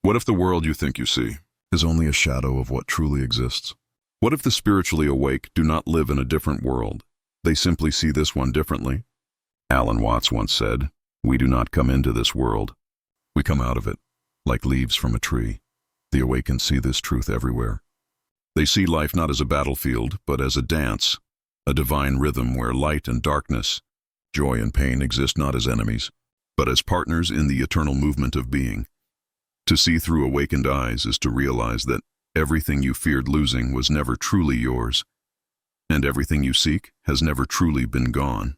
What if the world you think you see is only a shadow of what truly exists? What if the spiritually awake do not live in a different world? They simply see this one differently. Alan Watts once said, "We do not come into this world. We come out of it, like leaves from a tree." The awakened see this truth everywhere. They see life not as a battlefield, but as a dance, a divine rhythm where light and darkness, joy and pain exist not as enemies, but as partners in the eternal movement of being. To see through awakened eyes is to realize that everything you feared losing was never truly yours, and everything you seek has never truly been gone.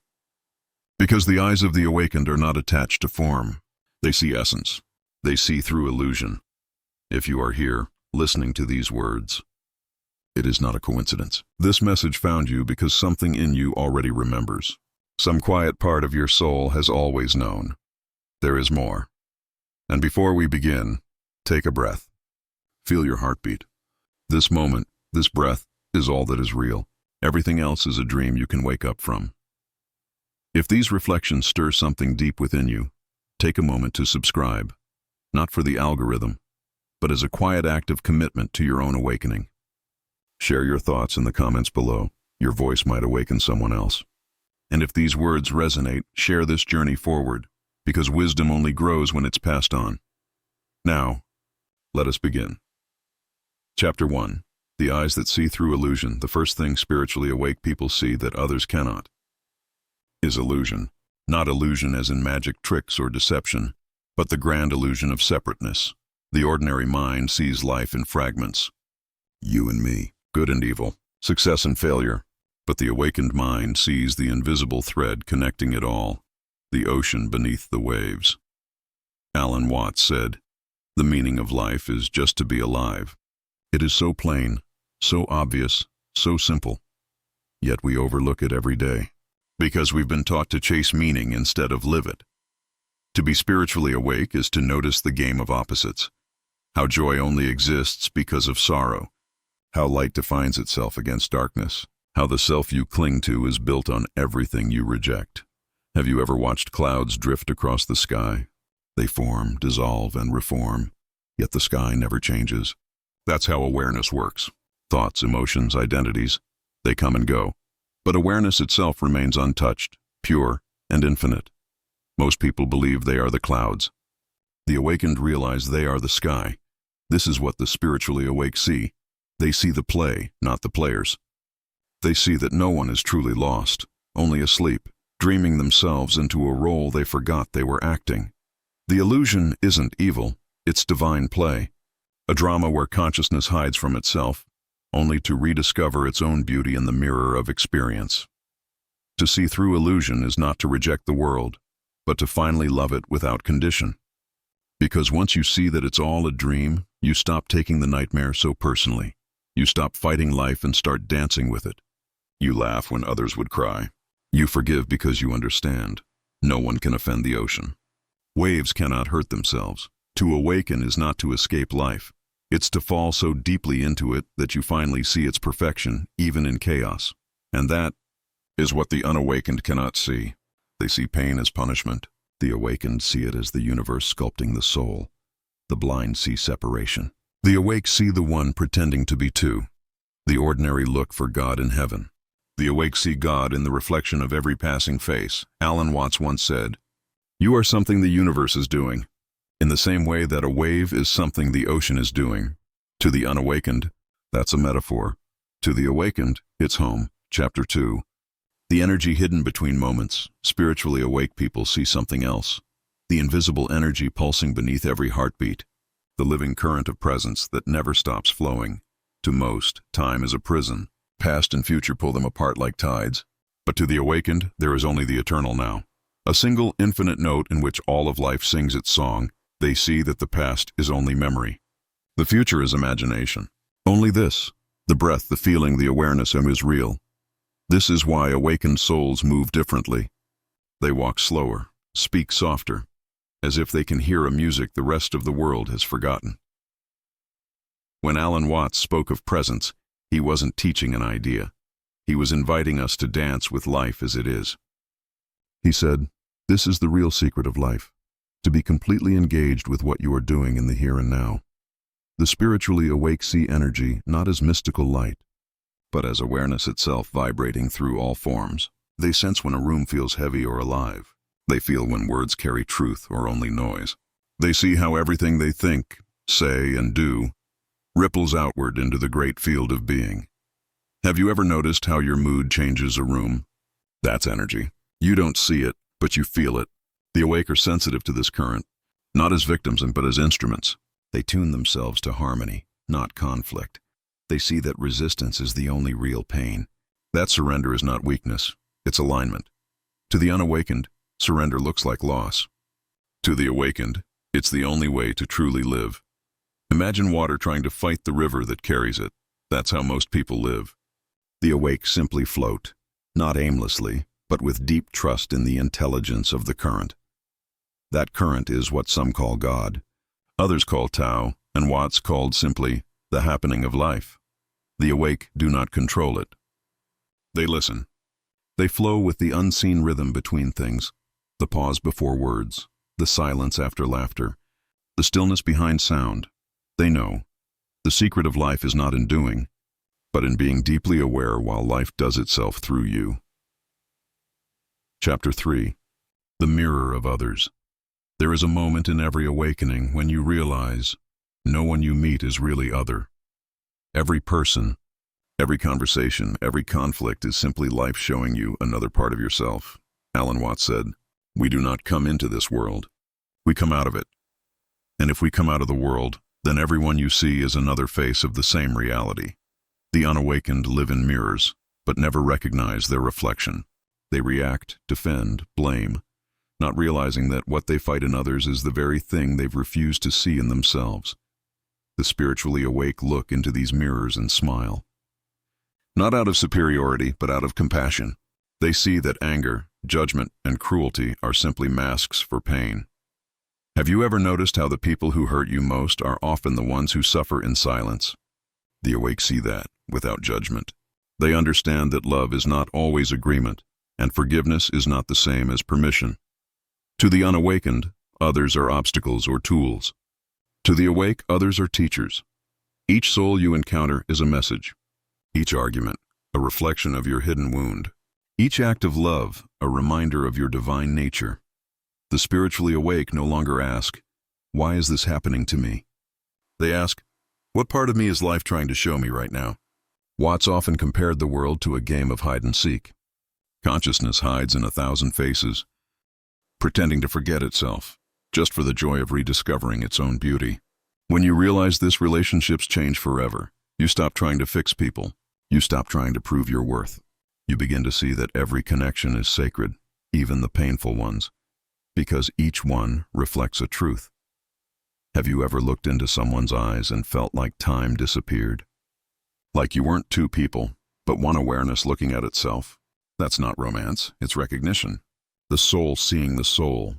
Because the eyes of the awakened are not attached to form. They see essence. They see through illusion. If you are here, listening to these words, it is not a coincidence. This message found you because something in you already remembers. Some quiet part of your soul has always known. There is more. And before we begin, take a breath. Feel your heartbeat. This moment, this breath, is all that is real. Everything else is a dream you can wake up from. If these reflections stir something deep within you, take a moment to subscribe, not for the algorithm, but as a quiet act of commitment to your own awakening. Share your thoughts in the comments below. Your voice might awaken someone else. And if these words resonate, share this journey forward, because wisdom only grows when it's passed on. Now, let us begin. Chapter 1. The eyes that see through illusion. The first thing spiritually awake people see that others cannot is illusion. Not illusion as in magic tricks or deception, but the grand illusion of separateness. The ordinary mind sees life in fragments. You and me, good and evil, success and failure. But the awakened mind sees the invisible thread connecting it all. The ocean beneath the waves. Alan Watts said, "The meaning of life is just to be alive." It is so plain, so obvious, so simple. Yet we overlook it every day, because we've been taught to chase meaning instead of live it. To be spiritually awake is to notice the game of opposites. How joy only exists because of sorrow. How light defines itself against darkness. How the self you cling to is built on everything you reject. Have you ever watched clouds drift across the sky? They form, dissolve, and reform, yet the sky never changes. That's how awareness works. Thoughts, emotions, identities, they come and go. But awareness itself remains untouched, pure, and infinite. Most people believe they are the clouds. The awakened realize they are the sky. This is what the spiritually awake see. They see the play, not the players. They see that no one is truly lost, only asleep, dreaming themselves into a role they forgot they were acting. The illusion isn't evil, it's divine play. A drama where consciousness hides from itself, only to rediscover its own beauty in the mirror of experience. To see through illusion is not to reject the world, but to finally love it without condition. Because once you see that it's all a dream, you stop taking the nightmare so personally. You stop fighting life and start dancing with it. You laugh when others would cry. You forgive because you understand. No one can offend the ocean. Waves cannot hurt themselves. To awaken is not to escape life. It's to fall so deeply into it that you finally see its perfection, even in chaos. And that is what the unawakened cannot see. They see pain as punishment. The awakened see it as the universe sculpting the soul. The blind see separation. The awake see the one pretending to be two. The ordinary look for God in heaven. The awake see God in the reflection of every passing face. Alan Watts once said, "You are something the universe is doing, in the same way that a wave is something the ocean is doing." To the unawakened, that's a metaphor. To the awakened, it's home. Chapter 2. The energy hidden between moments. Spiritually awake people see something else. The invisible energy pulsing beneath every heartbeat. The living current of presence that never stops flowing. To most, time is a prison. Past and future pull them apart like tides. But to the awakened, there is only the eternal now. A single infinite note in which all of life sings its song. They see that the past is only memory. The future is imagination. Only this, the breath, the feeling, the awareness is real. This is why awakened souls move differently. They walk slower, speak softer, as if they can hear a music the rest of the world has forgotten. When Alan Watts spoke of presence, he wasn't teaching an idea. He was inviting us to dance with life as it is. He said, "This is the real secret of life, to be completely engaged with what you are doing in the here and now. The spiritually awake see energy not as mystical light, but as awareness itself vibrating through all forms. They sense when a room feels heavy or alive. They feel when words carry truth or only noise. They see how everything they think, say, and do ripples outward into the great field of being. Have you ever noticed how your mood changes a room? That's energy. You don't see it, but you feel it. The awake are sensitive to this current, not as victims but as instruments. They tune themselves to harmony, not conflict. They see that resistance is the only real pain. That surrender is not weakness, it's alignment. To the unawakened, surrender looks like loss. To the awakened, it's the only way to truly live. Imagine water trying to fight the river that carries it. That's how most people live. The awake simply float, not aimlessly, but with deep trust in the intelligence of the current. That current is what some call God, others call Tao, and Watts called simply the happening of life. The awake do not control it. They listen. They flow with the unseen rhythm between things, the pause before words, the silence after laughter, the stillness behind sound. They know. The secret of life is not in doing, but in being deeply aware while life does itself through you. Chapter 3. The Mirror of Others. There is a moment in every awakening when you realize no one you meet is really other. Every person, every conversation, every conflict is simply life showing you another part of yourself. Alan Watts said, "We do not come into this world. We come out of it. And if we come out of the world, then everyone you see is another face of the same reality." The unawakened live in mirrors, but never recognize their reflection. They react, defend, blame, not realizing that what they fight in others is the very thing they've refused to see in themselves. The spiritually awake look into these mirrors and smile. Not out of superiority, but out of compassion. They see that anger, judgment, and cruelty are simply masks for pain. Have you ever noticed how the people who hurt you most are often the ones who suffer in silence? The awake see that, without judgment. They understand that love is not always agreement, and forgiveness is not the same as permission. To the unawakened, others are obstacles or tools. To the awake, others are teachers. Each soul you encounter is a message. Each argument, a reflection of your hidden wound. Each act of love, a reminder of your divine nature. The spiritually awake no longer ask, "Why is this happening to me?" They ask, "What part of me is life trying to show me right now?" Watts often compared the world to a game of hide and seek. Consciousness hides in 1,000 faces, pretending to forget itself, just for the joy of rediscovering its own beauty. When you realize this, relationships change forever. You stop trying to fix people. You stop trying to prove your worth. You begin to see that every connection is sacred, even the painful ones, because each one reflects a truth. Have you ever looked into someone's eyes and felt like time disappeared? Like you weren't two people, but one awareness looking at itself? That's not romance, it's recognition. The soul seeing the soul.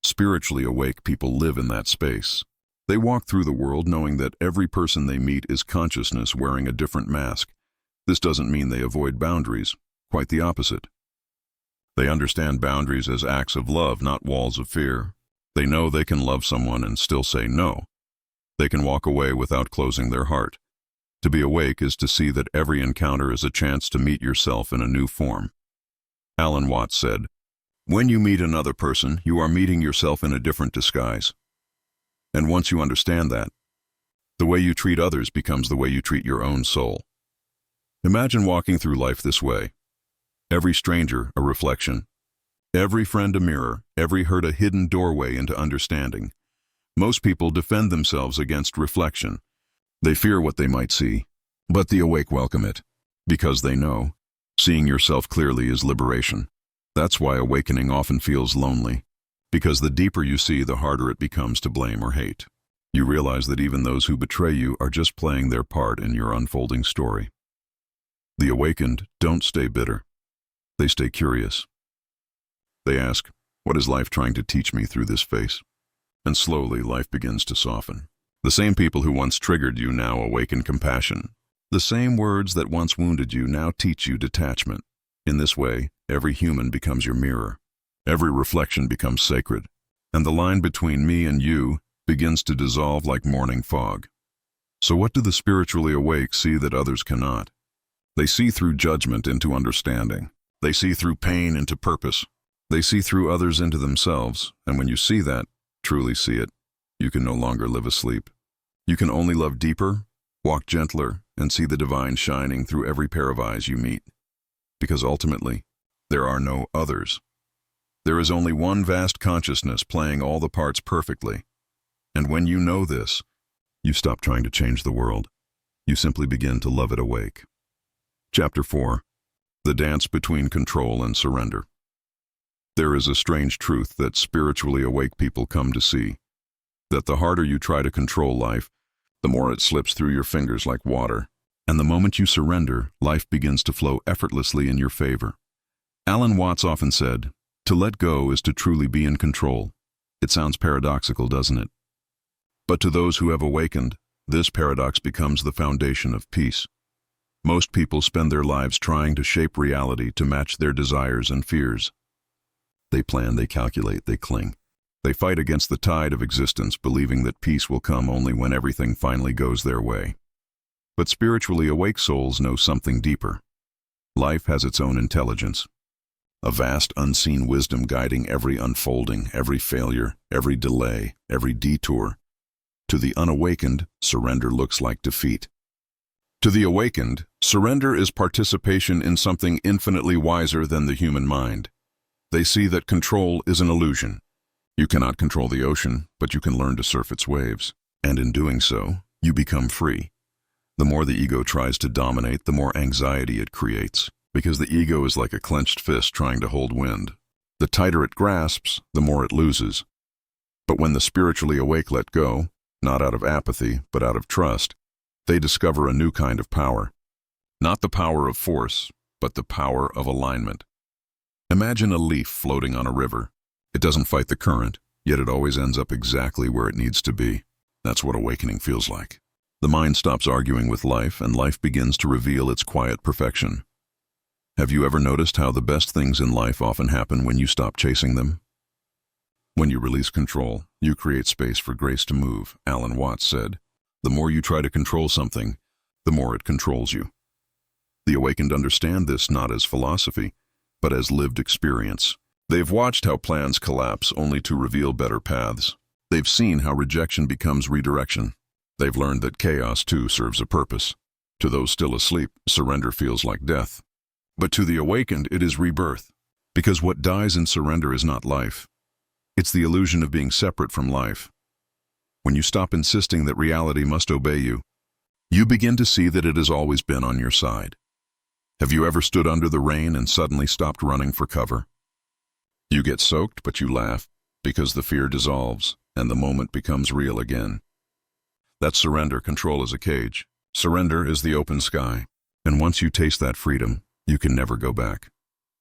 Spiritually awake people live in that space. They walk through the world knowing that every person they meet is consciousness wearing a different mask. This doesn't mean they avoid boundaries, quite the opposite. They understand boundaries as acts of love, not walls of fear. They know they can love someone and still say no. They can walk away without closing their heart. To be awake is to see that every encounter is a chance to meet yourself in a new form. Alan Watts said, "When you meet another person, you are meeting yourself in a different disguise. And once you understand that, the way you treat others becomes the way you treat your own soul." Imagine walking through life this way. Every stranger a reflection. Every friend a mirror. Every hurt a hidden doorway into understanding. Most people defend themselves against reflection. They fear what they might see, but the awake welcome it, because they know seeing yourself clearly is liberation. That's why awakening often feels lonely, because the deeper you see, the harder it becomes to blame or hate. You realize that even those who betray you are just playing their part in your unfolding story. The awakened don't stay bitter. They stay curious. They ask, "What is life trying to teach me through this face?" And slowly life begins to soften. The same people who once triggered you now awaken compassion. The same words that once wounded you now teach you detachment. In this way, every human becomes your mirror. Every reflection becomes sacred. and the line between me and you begins to dissolve like morning fog. So what do the spiritually awake see that others cannot? They see through judgment into understanding. They see through pain into purpose. They see through others into themselves, and when you see that, truly see it, you can no longer live asleep. You can only love deeper, walk gentler, and see the divine shining through every pair of eyes you meet. Because ultimately, there are no others. There is only one vast consciousness playing all the parts perfectly. And when you know this, you stop trying to change the world. You simply begin to love it awake. Chapter 4. The Dance Between Control and Surrender. There is a strange truth that spiritually awake people come to see, that the harder you try to control life, the more it slips through your fingers like water, and the moment you surrender, life begins to flow effortlessly in your favor. Alan Watts often said, "To let go is to truly be in control." It sounds paradoxical, doesn't it? But to those who have awakened, this paradox becomes the foundation of peace. Most people spend their lives trying to shape reality to match their desires and fears. They plan, they calculate, they cling. They fight against the tide of existence, believing that peace will come only when everything finally goes their way. But spiritually awake souls know something deeper. Life has its own intelligence, a vast unseen wisdom guiding every unfolding, every failure, every delay, every detour. To the unawakened, surrender looks like defeat. To the awakened, surrender is participation in something infinitely wiser than the human mind. They see that control is an illusion. You cannot control the ocean, but you can learn to surf its waves. And in doing so, you become free. The more the ego tries to dominate, the more anxiety it creates, because the ego is like a clenched fist trying to hold wind. The tighter it grasps, the more it loses. But when the spiritually awake let go, not out of apathy, but out of trust, they discover a new kind of power. Not the power of force, but the power of alignment. Imagine a leaf floating on a river. It doesn't fight the current, yet it always ends up exactly where it needs to be. That's what awakening feels like. The mind stops arguing with life, and life begins to reveal its quiet perfection. Have you ever noticed how the best things in life often happen when you stop chasing them? When you release control, you create space for grace to move, Alan Watts said. The more you try to control something, the more it controls you. The awakened understand this not as philosophy, but as lived experience. They've watched how plans collapse only to reveal better paths. They've seen how rejection becomes redirection. They've learned that chaos, too, serves a purpose. To those still asleep, surrender feels like death. But to the awakened, it is rebirth. Because what dies in surrender is not life. It's the illusion of being separate from life. When you stop insisting that reality must obey you, you begin to see that it has always been on your side. Have you ever stood under the rain and suddenly stopped running for cover? You get soaked, but you laugh, because the fear dissolves, and the moment becomes real again. That's surrender. Control is a cage. Surrender is the open sky. And once you taste that freedom, you can never go back.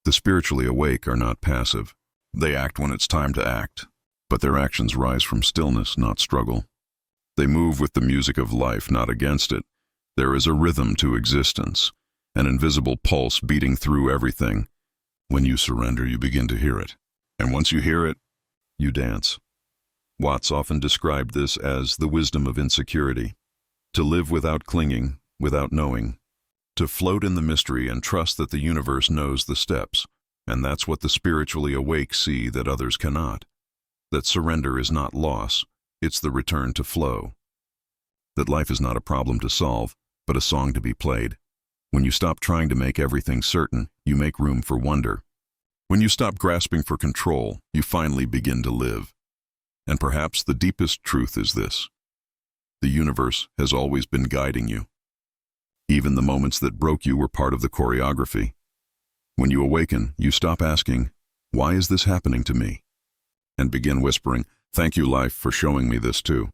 The spiritually awake are not passive. They act when it's time to act, but their actions rise from stillness, not struggle. They move with the music of life, not against it. There is a rhythm to existence, an invisible pulse beating through everything. When you surrender, you begin to hear it. And once you hear it, you dance. Watts often described this as the wisdom of insecurity. To live without clinging, without knowing. To float in the mystery and trust that the universe knows the steps. And that's what the spiritually awake see that others cannot. That surrender is not loss, it's the return to flow. That life is not a problem to solve, but a song to be played. When you stop trying to make everything certain, you make room for wonder. When you stop grasping for control, you finally begin to live. And perhaps the deepest truth is this: the universe has always been guiding you. Even the moments that broke you were part of the choreography. When you awaken, you stop asking, "Why is this happening to me?" and begin whispering, "Thank you, life, for showing me this too."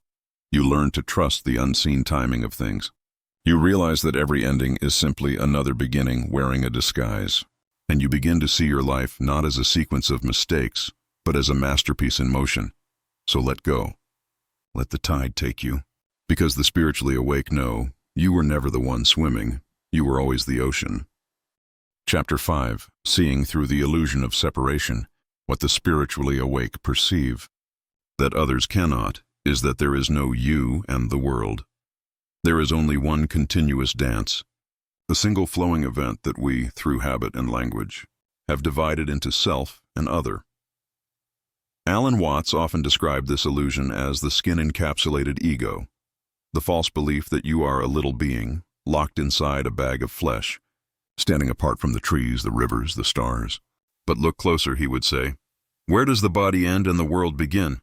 You learn to trust the unseen timing of things. You realize that every ending is simply another beginning wearing a disguise. And you begin to see your life not as a sequence of mistakes, but as a masterpiece in motion. So let go. Let the tide take you. Because the spiritually awake know you were never the one swimming, you were always the ocean. Chapter 5. Seeing through the illusion of separation, what the spiritually awake perceive. that others cannot, is that there is no you and the world. There is only one continuous dance, a single flowing event that we, through habit and language, have divided into self and other. Alan Watts often described this illusion as the skin-encapsulated ego, the false belief that you are a little being, locked inside a bag of flesh, standing apart from the trees, the rivers, the stars. But look closer, he would say. Where does the body end and the world begin?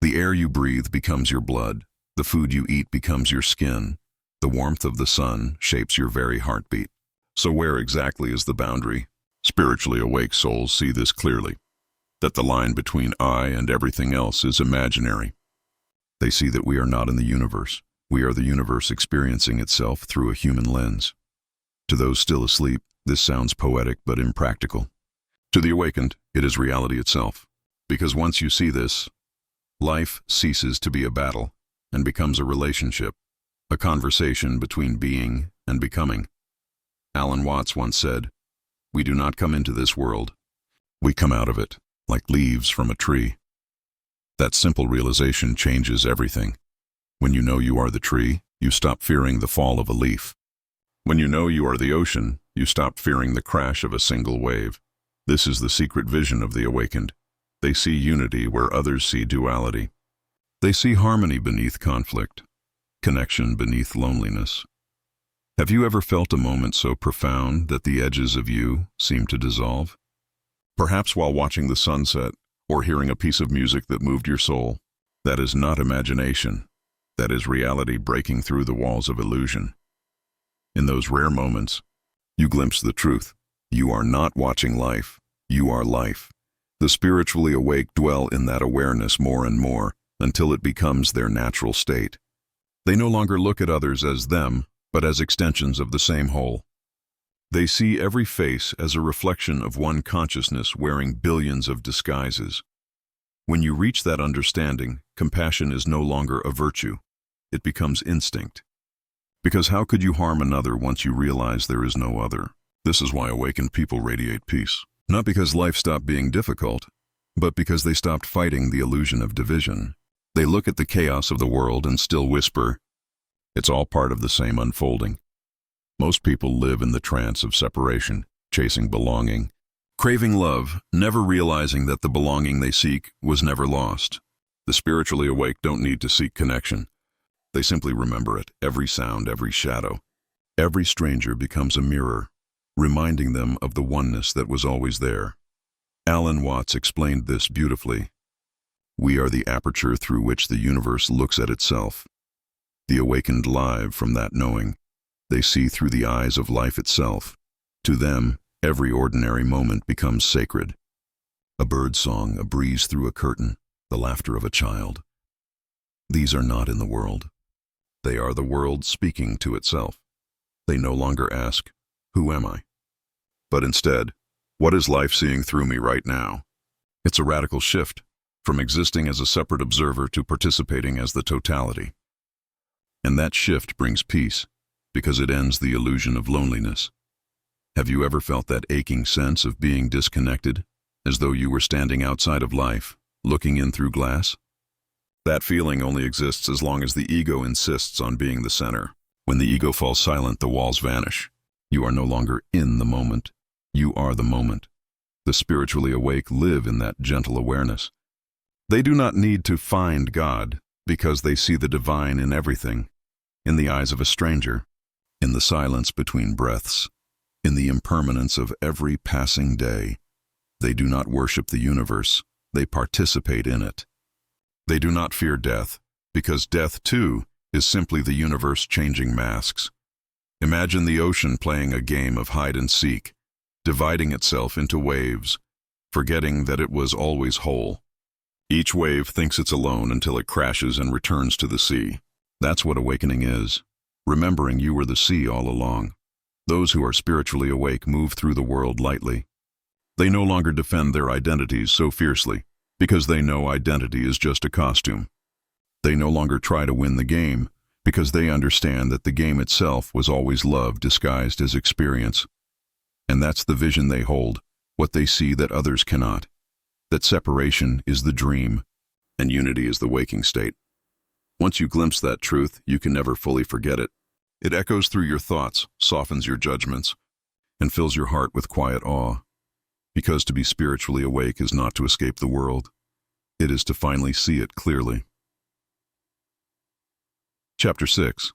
The air you breathe becomes your blood. The food you eat becomes your skin. The warmth of the sun shapes your very heartbeat. So where exactly is the boundary? Spiritually awake souls see this clearly, that the line between I and everything else is imaginary. They see that we are not in the universe. We are the universe experiencing itself through a human lens. To those still asleep, this sounds poetic but impractical. To the awakened, it is reality itself. Because once you see this, life ceases to be a battle and becomes a relationship, a conversation between being and becoming. Alan Watts once said, "We do not come into this world. We come out of it, like leaves from a tree." That simple realization changes everything. When you know you are the tree, you stop fearing the fall of a leaf. When you know you are the ocean, you stop fearing the crash of a single wave. This is the secret vision of the awakened. They see unity where others see duality. They see harmony beneath conflict, connection beneath loneliness. Have you ever felt a moment so profound that the edges of you seem to dissolve? Perhaps while watching the sunset or hearing a piece of music that moved your soul. That is not imagination. That is reality breaking through the walls of illusion. In those rare moments, you glimpse the truth. You are not watching life. You are life. The spiritually awake dwell in that awareness more and more until it becomes their natural state. They no longer look at others as them, but as extensions of the same whole. They see every face as a reflection of one consciousness wearing billions of disguises. When you reach that understanding, compassion is no longer a virtue. It becomes instinct. Because how could you harm another once you realize there is no other? This is why awakened people radiate peace. Not because life stopped being difficult, but because they stopped fighting the illusion of division. They look at the chaos of the world and still whisper, "It's all part of the same unfolding." Most people live in the trance of separation, chasing belonging, craving love, never realizing that the belonging they seek was never lost. The spiritually awake don't need to seek connection. They simply remember it. Every sound, every shadow, every stranger becomes a mirror, reminding them of the oneness that was always there. Alan Watts explained this beautifully. We are the aperture through which the universe looks at itself. The awakened live from that knowing. They see through the eyes of life itself. To them, every ordinary moment becomes sacred. A bird's song, a breeze through a curtain, the laughter of a child. These are not in the world. They are the world speaking to itself. They no longer ask, "Who am I?" But instead, "What is life seeing through me right now?" It's a radical shift, from existing as a separate observer to participating as the totality. And that shift brings peace, because it ends the illusion of loneliness. Have you ever felt that aching sense of being disconnected, as though you were standing outside of life, looking in through glass? That feeling only exists as long as the ego insists on being the center. When the ego falls silent, the walls vanish. You are no longer in the moment. You are the moment. The spiritually awake live in that gentle awareness. They do not need to find God, because they see the divine in everything, in the eyes of a stranger, in the silence between breaths, in the impermanence of every passing day. They do not worship the universe, they participate in it. They do not fear death, because death, too, is simply the universe changing masks. Imagine the ocean playing a game of hide and seek, dividing itself into waves, forgetting that it was always whole. Each wave thinks it's alone until it crashes and returns to the sea. That's what awakening is, remembering you were the sea all along. Those who are spiritually awake move through the world lightly. They no longer defend their identities so fiercely, because they know identity is just a costume. They no longer try to win the game, because they understand that the game itself was always love disguised as experience. And that's the vision they hold, what they see that others cannot. That separation is the dream. and unity is the waking state. Once you glimpse that truth, you can never fully forget it. It echoes through your thoughts, softens your judgments, and fills your heart with quiet awe. Because to be spiritually awake is not to escape the world. It is to finally see it clearly. Chapter 6.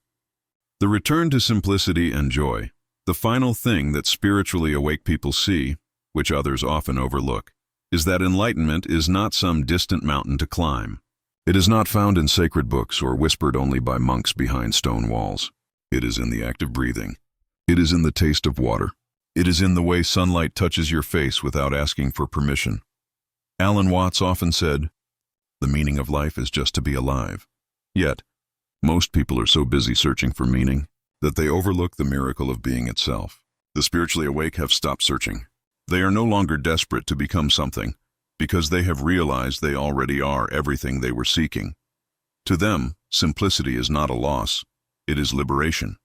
The return to simplicity and joy. The final thing that spiritually awake people see, which others often overlook, is that enlightenment is not some distant mountain to climb. It is not found in sacred books or whispered only by monks behind stone walls. It is in the act of breathing. It is in the taste of water. It is in the way sunlight touches your face without asking for permission. Alan Watts often said, "The meaning of life is just to be alive." Yet, most people are so busy searching for meaning that they overlook the miracle of being itself. The spiritually awake have stopped searching. They are no longer desperate to become something, because they have realized they already are everything they were seeking. To them, simplicity is not a loss, it is liberation.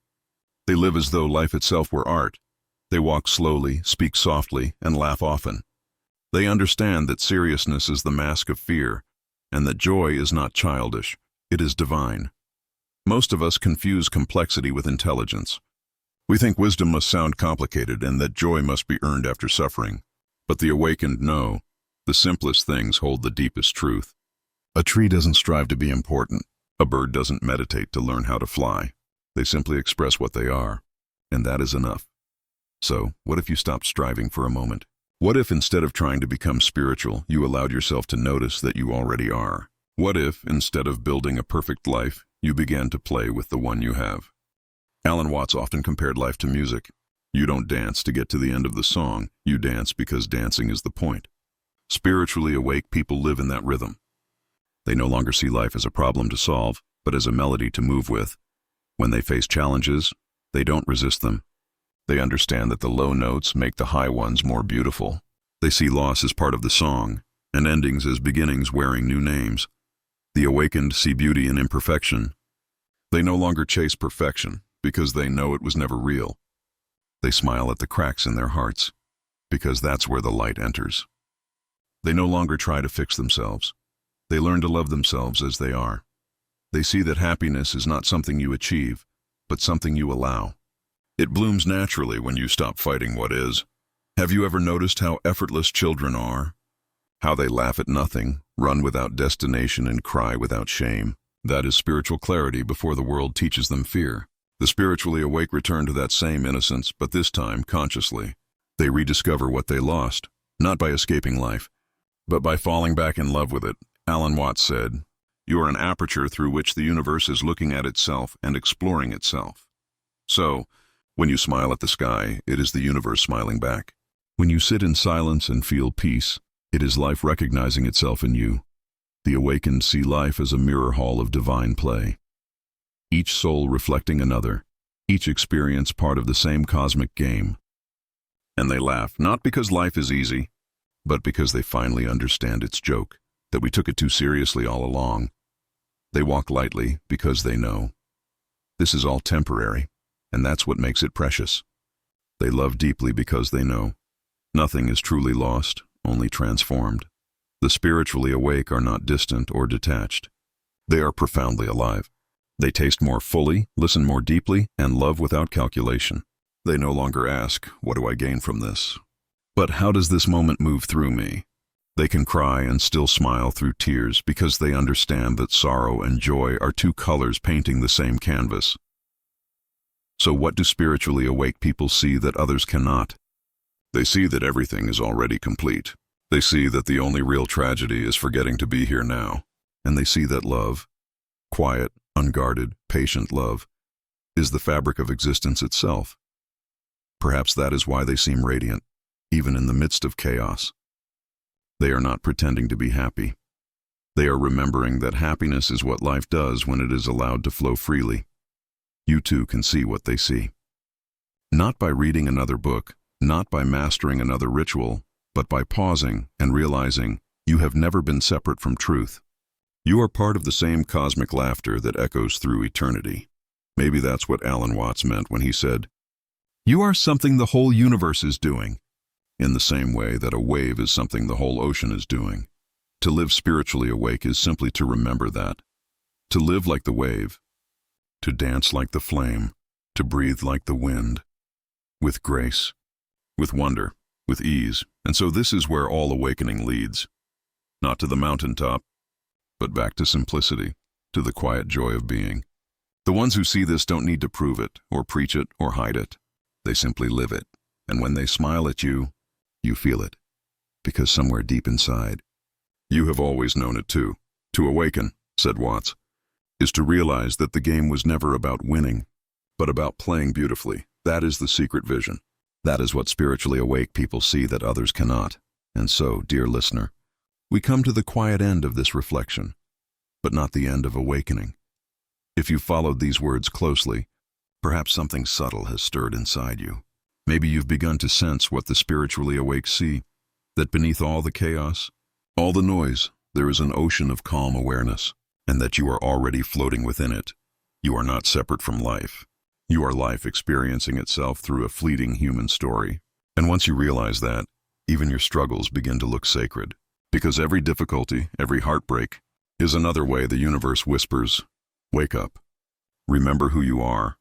They live as though life itself were art. They walk slowly, speak softly, and laugh often. They understand that seriousness is the mask of fear, and that joy is not childish, it is divine. Most of us confuse complexity with intelligence. We think wisdom must sound complicated and that joy must be earned after suffering. But the awakened know the simplest things hold the deepest truth. A tree doesn't strive to be important. A bird doesn't meditate to learn how to fly. They simply express what they are, and that is enough. So, what if you stopped striving for a moment? What if instead of trying to become spiritual, you allowed yourself to notice that you already are? What if, instead of building a perfect life, you began to play with the one you have? Alan Watts often compared life to music. You don't dance to get to the end of the song, you dance because dancing is the point. Spiritually awake people live in that rhythm. They no longer see life as a problem to solve, but as a melody to move with. When they face challenges, they don't resist them. They understand that the low notes make the high ones more beautiful. They see loss as part of the song, and endings as beginnings wearing new names. The awakened see beauty in imperfection. They no longer chase perfection, because they know it was never real. They smile at the cracks in their hearts, because that's where the light enters. They no longer try to fix themselves. They learn to love themselves as they are. They see that happiness is not something you achieve, but something you allow. It blooms naturally when you stop fighting what is. Have you ever noticed how effortless children are? How they laugh at nothing, run without destination, and cry without shame? That is spiritual clarity before the world teaches them fear. The spiritually awake return to that same innocence, but this time consciously. They rediscover what they lost, not by escaping life, but by falling back in love with it. Alan Watts said, "You are an aperture through which the universe is looking at itself and exploring itself." So, when you smile at the sky, it is the universe smiling back. When you sit in silence and feel peace, it is life recognizing itself in you. The awakened see life as a mirror hall of divine play. Each soul reflecting another, each experience part of the same cosmic game. And they laugh, not because life is easy, but because they finally understand its joke, that we took it too seriously all along. They walk lightly because they know this is all temporary, and that's what makes it precious. They love deeply because they know nothing is truly lost, only transformed. The spiritually awake are not distant or detached. They are profoundly alive. They taste more fully, listen more deeply, and love without calculation. They no longer ask, "What do I gain from this?" but "How does this moment move through me?" They can cry and still smile through tears because they understand that sorrow and joy are two colors painting the same canvas. So what do spiritually awake people see that others cannot? They see that everything is already complete. They see that the only real tragedy is forgetting to be here now. And they see that love, quiet, unguarded, patient love, is the fabric of existence itself. Perhaps that is why they seem radiant, even in the midst of chaos. They are not pretending to be happy. They are remembering that happiness is what life does when it is allowed to flow freely. You too can see what they see. Not by reading another book, not by mastering another ritual, but by pausing and realizing you have never been separate from truth. You are part of the same cosmic laughter that echoes through eternity. Maybe that's what Alan Watts meant when he said, "You are something the whole universe is doing," in the same way that a wave is something the whole ocean is doing. To live spiritually awake is simply to remember that. To live like the wave, to dance like the flame, to breathe like the wind, with grace, with wonder, with ease. And so this is where all awakening leads. Not to the mountaintop, but back to simplicity, to the quiet joy of being. The ones who see this don't need to prove it, or preach it, or hide it. They simply live it. And when they smile at you, you feel it. Because somewhere deep inside, you have always known it too. To awaken, said Watts, is to realize that the game was never about winning, but about playing beautifully. That is the secret vision. That is what spiritually awake people see that others cannot. And so, dear listener, we come to the quiet end of this reflection, but not the end of awakening. If you followed these words closely, perhaps something subtle has stirred inside you. Maybe you've begun to sense what the spiritually awake see, that beneath all the chaos, all the noise, there is an ocean of calm awareness, and that you are already floating within it. You are not separate from life. You are life experiencing itself through a fleeting human story. And once you realize that, even your struggles begin to look sacred. Because every difficulty, every heartbreak, is another way the universe whispers, wake up. Remember who you are.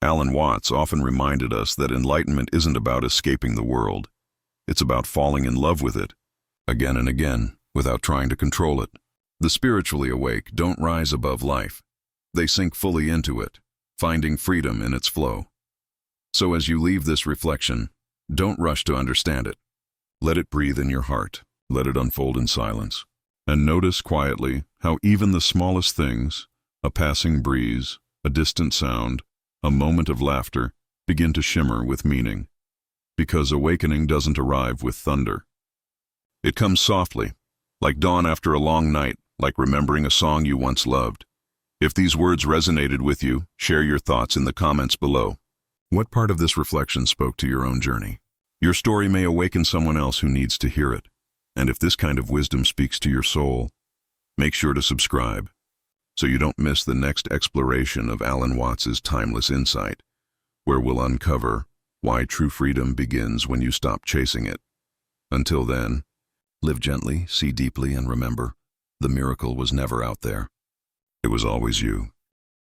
Alan Watts often reminded us that enlightenment isn't about escaping the world. It's about falling in love with it, again and again, without trying to control it. The spiritually awake don't rise above life. They sink fully into it, finding freedom in its flow. So as you leave this reflection, don't rush to understand it. Let it breathe in your heart. Let it unfold in silence. And notice quietly how even the smallest things, a passing breeze, a distant sound, a moment of laughter, begin to shimmer with meaning. Because awakening doesn't arrive with thunder. It comes softly, like dawn after a long night, like remembering a song you once loved. If these words resonated with you, share your thoughts in the comments below. What part of this reflection spoke to your own journey? Your story may awaken someone else who needs to hear it. And if this kind of wisdom speaks to your soul, make sure to subscribe so you don't miss the next exploration of Alan Watts's timeless insight, where we'll uncover why true freedom begins when you stop chasing it. Until then, live gently, see deeply, and remember, the miracle was never out there. It was always you.